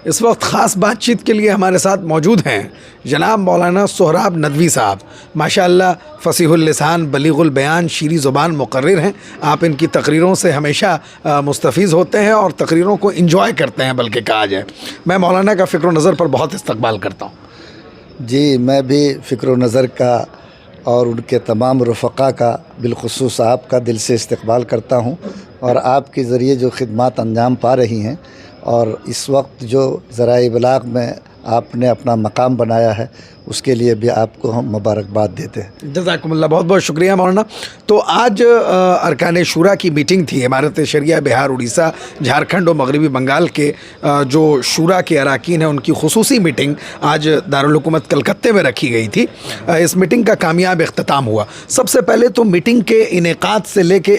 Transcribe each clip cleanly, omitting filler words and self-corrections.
اس وقت خاص بات چیت کے لیے ہمارے ساتھ موجود ہیں جناب مولانا سہراب ندوی صاحب. ماشاءاللہ فصیح اللسان، بلیغ البیان، شیریں زبان مقرر ہیں. آپ ان کی تقریروں سے ہمیشہ مستفیض ہوتے ہیں اور تقریروں کو انجوائے کرتے ہیں بلکہ کہا جائے. میں مولانا کا فکر و نظر پر بہت استقبال کرتا ہوں. جی میں بھی فکر و نظر کا اور ان کے تمام رفقا کا بالخصوص آپ کا دل سے استقبال کرتا ہوں، اور آپ کے ذریعے جو خدمات انجام پا رہی ہیں اور اس وقت جو ذرائع ابلاغ میں آپ نے اپنا مقام بنایا ہے اس کے لیے بھی آپ کو ہم مبارکباد دیتے ہیں. جزاکم اللہ، بہت بہت شکریہ مولانا. تو آج ارکان شورا کی میٹنگ تھی. امارت شریعہ بہار، اڑیسہ، جھارکھنڈ اور مغربی بنگال کے جو شورا کے اراکین ہیں ان کی خصوصی میٹنگ آج دارالحکومت کلکتے میں رکھی گئی تھی. اس میٹنگ کا کامیاب اختتام ہوا. سب سے پہلے تو میٹنگ کے انعقاد سے لے کے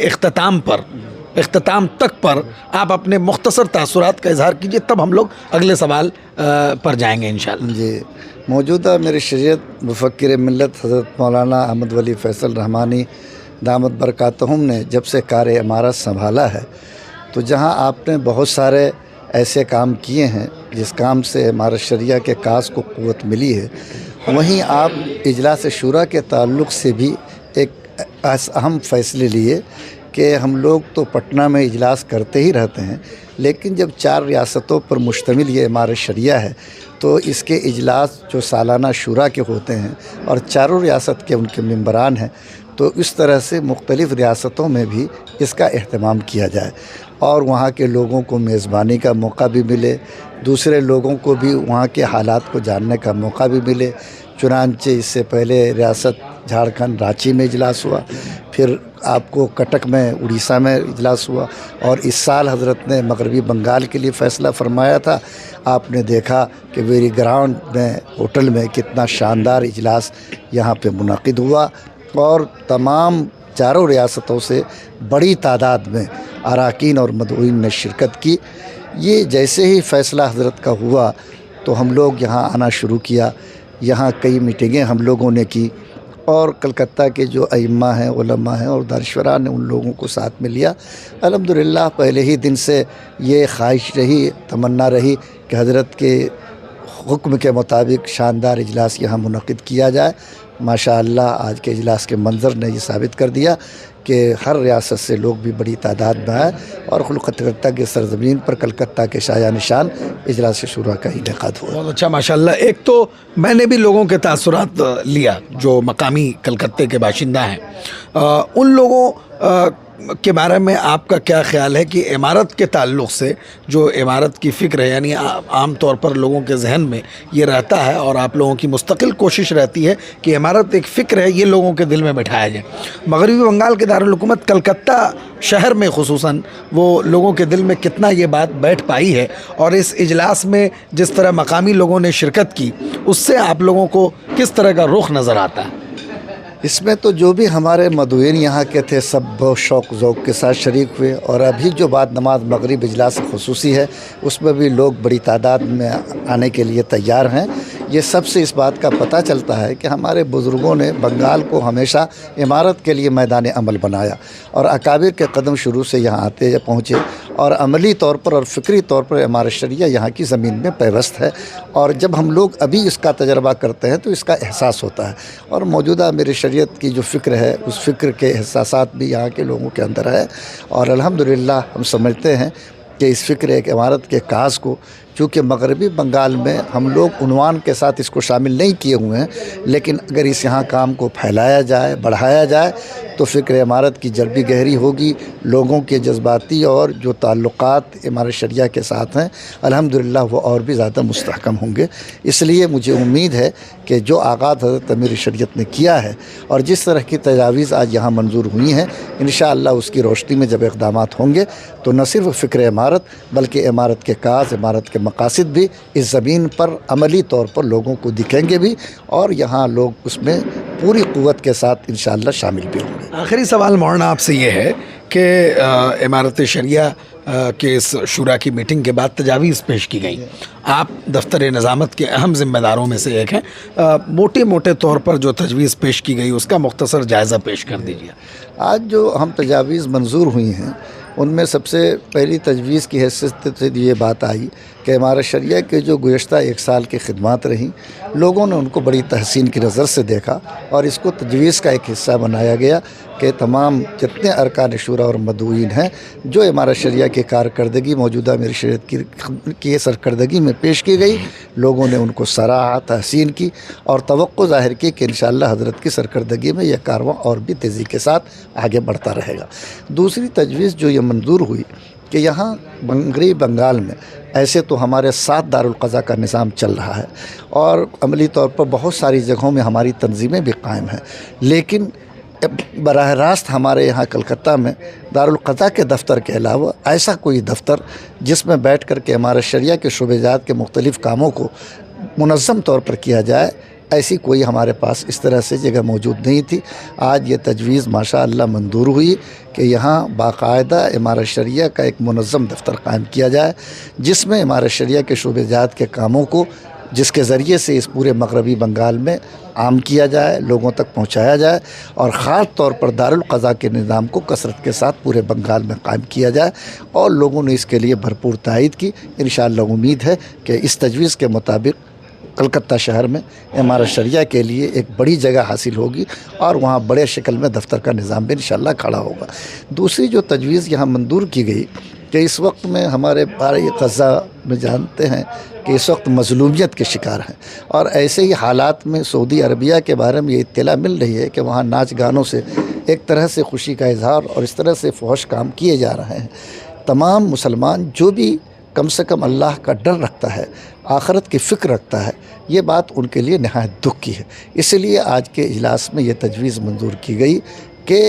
اختتام تک پر آپ اپنے مختصر تاثرات کا اظہار کیجئے، تب ہم لوگ اگلے سوال پر جائیں گے انشاءاللہ. جی، موجودہ میرے شریعت مفکر ملت حضرت مولانا احمد ولی فیصل رحمانی دامت برکاتہم نے جب سے کار امارت سنبھالا ہے تو جہاں آپ نے بہت سارے ایسے کام کیے ہیں جس کام سے امارت شریعہ کے کاز کو قوت ملی ہے، وہیں آپ اجلاس شورا کے تعلق سے بھی ایک اہم فیصلے لیے کہ ہم لوگ تو پٹنہ میں اجلاس کرتے ہی رہتے ہیں، لیکن جب 4 ریاستوں پر مشتمل یہ امارت شریعہ ہے تو اس کے اجلاس جو سالانہ شورا کے ہوتے ہیں اور چاروں ریاست کے ان کے ممبران ہیں، تو اس طرح سے مختلف ریاستوں میں بھی اس کا اہتمام کیا جائے اور وہاں کے لوگوں کو میزبانی کا موقع بھی ملے، دوسرے لوگوں کو بھی وہاں کے حالات کو جاننے کا موقع بھی ملے. چنانچہ اس سے پہلے ریاست جھارکھنڈ رانچی میں اجلاس ہوا، پھر آپ کو کٹک میں اڑیسہ میں اجلاس ہوا، اور اس سال حضرت نے مغربی بنگال کے لیے فیصلہ فرمایا تھا. آپ نے دیکھا کہ ویری گراؤنڈ میں ہوٹل میں کتنا شاندار اجلاس یہاں پہ منعقد ہوا، اور تمام چاروں ریاستوں سے بڑی تعداد میں اراکین اور مدعوین نے شرکت کی. یہ جیسے ہی فیصلہ حضرت کا ہوا تو ہم لوگ یہاں آنا شروع کیا. یہاں کئی میٹنگیں ہم لوگوں نے کی، اور کلکتہ کے جو ائمہ ہیں، علماء ہیں اور دانشوران نے ان لوگوں کو ساتھ میں لیا. الحمدللہ پہلے ہی دن سے یہ خواہش رہی، تمنا رہی کہ حضرت کے حکم کے مطابق شاندار اجلاس یہاں منعقد کیا جائے. ماشاءاللہ آج کے اجلاس کے منظر نے یہ ثابت کر دیا کہ ہر ریاست سے لوگ بھی بڑی تعداد میں آئے، اور کلکتہ کے سرزمین پر کلکتہ کے شایہ نشان اجلاس شورا کا انعقاد ہوا. بہت اچھا ماشاءاللہ. ایک تو میں نے بھی لوگوں کے تاثرات لیا جو مقامی کلکتے کے باشندہ ہیں. ان لوگوں کے بارے میں آپ کا کیا خیال ہے کہ امارت کے تعلق سے جو امارت کی فکر ہے، یعنی عام طور پر لوگوں کے ذہن میں یہ رہتا ہے اور آپ لوگوں کی مستقل کوشش رہتی ہے کہ امارت ایک فکر ہے، یہ لوگوں کے دل میں بٹھایا جائے. مغربی بنگال کے دارالحکومت کلکتہ شہر میں خصوصاً وہ لوگوں کے دل میں کتنا یہ بات بیٹھ پائی ہے، اور اس اجلاس میں جس طرح مقامی لوگوں نے شرکت کی اس سے آپ لوگوں کو کس طرح کا رخ نظر آتا ہے؟ اس میں تو جو بھی ہمارے مدعوین یہاں کے تھے سب بہت شوق ذوق کے ساتھ شریک ہوئے، اور ابھی جو بعد نماز مغرب اجلاس خصوصی ہے اس میں بھی لوگ بڑی تعداد میں آنے کے لیے تیار ہیں. یہ سب سے اس بات کا پتہ چلتا ہے کہ ہمارے بزرگوں نے بنگال کو ہمیشہ امارت کے لیے میدان عمل بنایا، اور اکابر کے قدم شروع سے یہاں آتے پہنچے، اور عملی طور پر اور فکری طور پر امارت شریعہ یہاں کی زمین میں پیوست ہے. اور جب ہم لوگ ابھی اس کا تجربہ کرتے ہیں تو اس کا احساس ہوتا ہے، اور موجودہ میرے شریعت کی جو فکر ہے اس فکر کے احساسات بھی یہاں کے لوگوں کے اندر ہے. اور الحمدللہ ہم سمجھتے ہیں کہ اس فکر ایک امارت کے کاز کو، چونکہ مغربی بنگال میں ہم لوگ عنوان کے ساتھ اس کو شامل نہیں کیے ہوئے ہیں، لیکن اگر اس یہاں کام کو پھیلایا جائے، بڑھایا جائے تو فکر امارت کی جڑ بھی گہری ہوگی. لوگوں کے جذباتی اور جو تعلقات امارت شریعہ کے ساتھ ہیں الحمدللہ وہ اور بھی زیادہ مستحکم ہوں گے. اس لیے مجھے امید ہے کہ جو آغاز حضرت امیر شریعت نے کیا ہے اور جس طرح کی تجاویز آج یہاں منظور ہوئی ہیں، انشاءاللہ اس کی روشنی میں جب اقدامات ہوں گے تو نہ صرف فکر امارت بلکہ امارت کے کاز، امارت کے مقاصد بھی اس زمین پر عملی طور پر لوگوں کو دکھیں گے بھی، اور یہاں لوگ اس میں پوری قوت کے ساتھ انشاءاللہ شامل بھی ہوں گے. آخری سوال مولانا آپ سے یہ ہے کہ امارت شریعہ کے اس شورا کی میٹنگ کے بعد تجاویز پیش کی گئیں. آپ دفتر نظامت کے اہم ذمہ داروں میں سے ایک ہیں. موٹے طور پر جو تجویز پیش کی گئی اس کا مختصر جائزہ پیش کر دیجیے. آج جو ہم تجاویز منظور ہوئی ہیں ان میں سب سے پہلی تجویز کی حیثیت سے یہ بات آئی کہ امارت شریعہ کے جو گزشتہ 1 سال کی خدمات رہیں، لوگوں نے ان کو بڑی تحسین کی نظر سے دیکھا اور اس کو تجویز کا ایک حصہ بنایا گیا کہ تمام جتنے ارکان شورا اور مدعوین ہیں جو امارت شریعہ کی کارکردگی موجودہ امیر شریعت کی سرکردگی میں پیش کی گئی، لوگوں نے ان کو سراہا، تحسین کی اور توقع ظاہر کی کہ انشاءاللہ حضرت کی سرکردگی میں یہ کارواں اور بھی تیزی کے ساتھ آگے بڑھتا رہے گا۔ دوسری تجویز جو یہ منظور ہوئی کہ یہاں مغربی بنگال میں ایسے تو ہمارے 7 دارالقضاء کا نظام چل رہا ہے اور عملی طور پر بہت ساری جگہوں میں ہماری تنظیمیں بھی قائم ہیں، لیکن براہ راست ہمارے یہاں کلکتہ میں دارالقضاء کے دفتر کے علاوہ ایسا کوئی دفتر جس میں بیٹھ کر کے امارت شریعہ کے شعبہ جات کے مختلف کاموں کو منظم طور پر کیا جائے، ایسی کوئی ہمارے پاس اس طرح سے جگہ موجود نہیں تھی۔ آج یہ تجویز ماشاء اللہ منظور ہوئی کہ یہاں باقاعدہ امارت شریعہ کا ایک منظم دفتر قائم کیا جائے، جس میں امارت شریعہ کے شعبہ جات کے کاموں کو جس کے ذریعے سے اس پورے مغربی بنگال میں عام کیا جائے، لوگوں تک پہنچایا جائے اور خاص طور پر دارالقضاء کے نظام کو کثرت کے ساتھ پورے بنگال میں قائم کیا جائے، اور لوگوں نے اس کے لیے بھرپور تائید کی۔ انشاءاللہ امید ہے کہ اس تجویز کے مطابق کلکتہ شہر میں امارت شریعہ کے لیے ایک بڑی جگہ حاصل ہوگی اور وہاں بڑے شکل میں دفتر کا نظام بھی انشاءاللہ کھڑا ہوگا۔ دوسری جو تجویز یہاں منظور کی گئی کہ اس وقت میں ہمارے بھائی غزہ میں جانتے ہیں کہ اس وقت مظلومیت کے شکار ہیں، اور ایسے ہی حالات میں سعودی عربیہ کے بارے میں یہ اطلاع مل رہی ہے کہ وہاں ناچ گانوں سے ایک طرح سے خوشی کا اظہار اور اس طرح سے فحش کام کیے جا رہے ہیں۔ تمام مسلمان جو بھی کم سے کم اللہ کا ڈر رکھتا ہے، آخرت کی فکر رکھتا ہے، یہ بات ان کے لیے نہایت دکھ کی ہے۔ اس لیے آج کے اجلاس میں یہ تجویز منظور کی گئی کہ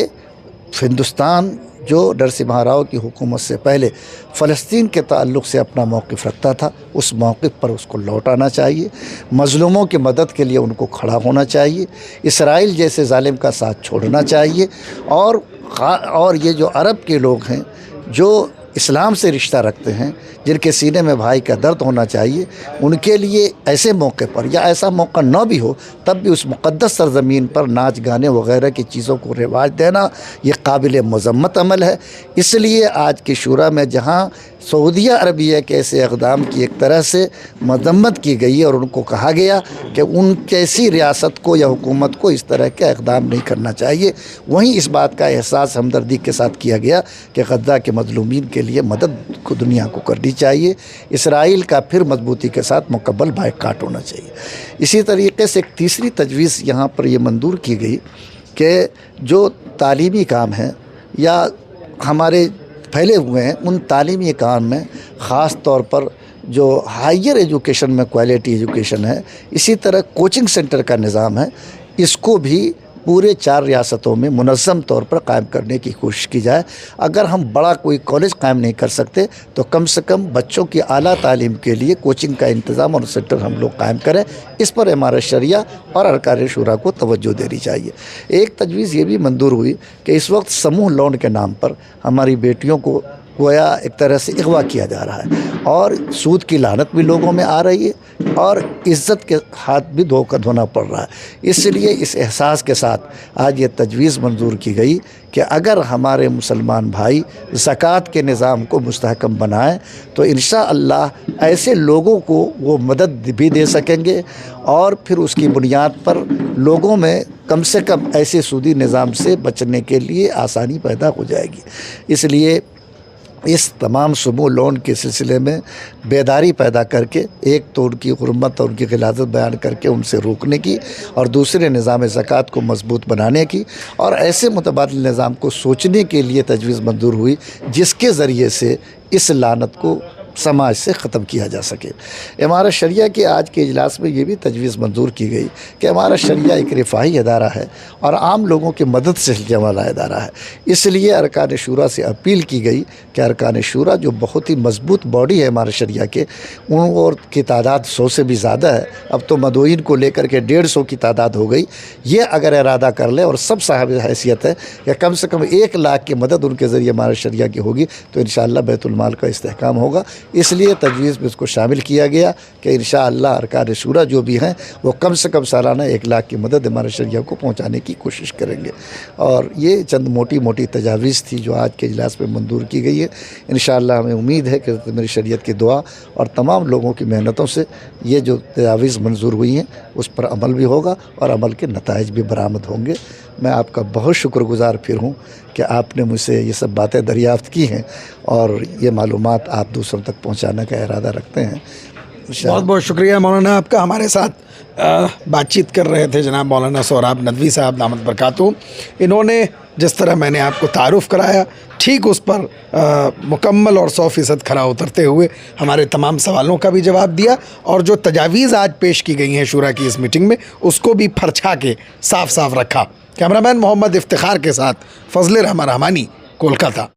ہندوستان جو نرسمہا راؤ کی حکومت سے پہلے فلسطین کے تعلق سے اپنا موقف رکھتا تھا، اس موقف پر اس کو لوٹانا چاہیے، مظلوموں کی مدد کے لیے ان کو کھڑا ہونا چاہیے، اسرائیل جیسے ظالم کا ساتھ چھوڑنا چاہیے، اور یہ جو عرب کے لوگ ہیں جو اسلام سے رشتہ رکھتے ہیں، جن کے سینے میں بھائی کا درد ہونا چاہیے، ان کے لیے ایسے موقع پر یا ایسا موقع نہ بھی ہو تب بھی اس مقدس سرزمین پر ناچ گانے وغیرہ کی چیزوں کو رواج دینا یہ قابل مذمت عمل ہے۔ اس لیے آج کی شورا میں جہاں سعودیہ عربیہ کے ایسے اقدام کی ایک طرح سے مذمت کی گئی اور ان کو کہا گیا کہ ان کیسی ریاست کو یا حکومت کو اس طرح کا اقدام نہیں کرنا چاہیے، وہیں اس بات کا احساس ہمدردی کے ساتھ کیا گیا کہ غزہ کے مظلومین کے لیے مدد کو دنیا کو کرنی چاہیے، اسرائیل کا پھر مضبوطی کے ساتھ مکمل بائیکاٹ ہونا چاہیے۔ اسی طریقے سے ایک تیسری تجویز یہاں پر یہ منظور کی گئی کہ جو تعلیمی کام ہیں یا ہمارے پھیلے ہوئے ہیں، ان تعلیمی کام میں خاص طور پر جو ہائیر ایجوکیشن میں کوالٹی ایجوکیشن ہے، اسی طرح کوچنگ سینٹر کا نظام ہے، اس کو بھی پورے 4 ریاستوں میں منظم طور پر قائم کرنے کی کوشش کی جائے۔ اگر ہم بڑا کوئی کالج قائم نہیں کر سکتے تو کم سے کم بچوں کی اعلیٰ تعلیم کے لیے کوچنگ کا انتظام اور سینٹر ہم لوگ قائم کریں، اس پر امارت شریعہ اور ارکان شورا کو توجہ دینی چاہیے۔ ایک تجویز یہ بھی منظور ہوئی کہ اس وقت سموہ لون کے نام پر ہماری بیٹیوں کو گویا ایک طرح سے اغوا کیا جا رہا ہے اور سود کی لعنت بھی لوگوں میں آ رہی ہے اور عزت کے ہاتھ بھی دھونا پڑ رہا ہے۔ اس لیے اس احساس کے ساتھ آج یہ تجویز منظور کی گئی کہ اگر ہمارے مسلمان بھائی زکوٰۃ کے نظام کو مستحکم بنائیں تو انشاءاللہ ایسے لوگوں کو وہ مدد بھی دے سکیں گے، اور پھر اس کی بنیاد پر لوگوں میں کم سے کم ایسے سودی نظام سے بچنے کے لیے آسانی پیدا ہو جائے گی۔ اس لیے اس تمام سموہ لون کے سلسلے میں بیداری پیدا کر کے ایک تو ان کی حرمت اور ان کی غلاظت بیان کر کے ان سے روکنے کی، اور دوسرے نظام زکوٰۃ کو مضبوط بنانے کی، اور ایسے متبادل نظام کو سوچنے کے لیے تجویز منظور ہوئی جس کے ذریعے سے اس لعنت کو سماج سے ختم کیا جا سکے۔ امارت شریعہ کے آج کے اجلاس میں یہ بھی تجویز منظور کی گئی کہ امارت شریعہ ایک رفاہی ادارہ ہے اور عام لوگوں کی مدد سے چلنے والا ادارہ ہے۔ اس لیے ارکان شورا سے اپیل کی گئی کہ ارکان شورا جو بہت ہی مضبوط باڈی ہے امارت شریعہ کے، ان اور کی تعداد 100 سے بھی زیادہ ہے، اب تو مدعوین کو لے کر کے 150 کی تعداد ہو گئی، یہ اگر ارادہ کر لے اور سب صاحب حیثیت ہے کہ کم سے کم 1 لاکھ کی مدد ان کے ذریعے امارت شریعہ کی ہوگی تو انشاءاللہ بیت المال کا استحکام ہوگا، اس لیے تجویز میں اس کو شامل کیا گیا کہ انشاءاللہ ارکان شورا جو بھی ہیں وہ کم سے کم سالانہ 1 لاکھ کی مدد امارت شریعہ کو پہنچانے کی کوشش کریں گے. اور یہ چند موٹی موٹی تجاویز تھی جو آج کے اجلاس میں منظور کی گئی ہے. انشاءاللہ ہمیں امید ہے کہ میری شریعت کی دعا اور تمام لوگوں کی محنتوں سے یہ جو تجاویز منظور ہوئی ہیں اس پر عمل بھی ہوگا اور عمل کے نتائج بھی برآمد ہوں گے. میں آپ کا بہت شکر گزار پھر ہوں کہ آپ نے مجھ سے یہ سب باتیں دریافت کی ہیں اور یہ معلومات آپ دوسروں تک پہنچانے کا ارادہ رکھتے ہیں. بہت بہت شکریہ مولانا آپ کا. ہمارے ساتھ بات چیت کر رہے تھے جناب مولانا سہراب ندوی صاحب دامت برکاتہم. انہوں نے جس طرح میں نے آپ کو تعارف کرایا ٹھیک اس پر مکمل اور 100% کھرا اترتے ہوئے ہمارے تمام سوالوں کا بھی جواب دیا اور جو تجاویز آج پیش کی گئی ہیں شورا کی اس میٹنگ میں اس کو بھی پھرچھا کے صاف صاف رکھا. کیمرہ مین محمد افتخار کے ساتھ فضل رحمان رحمانی، کولکاتہ.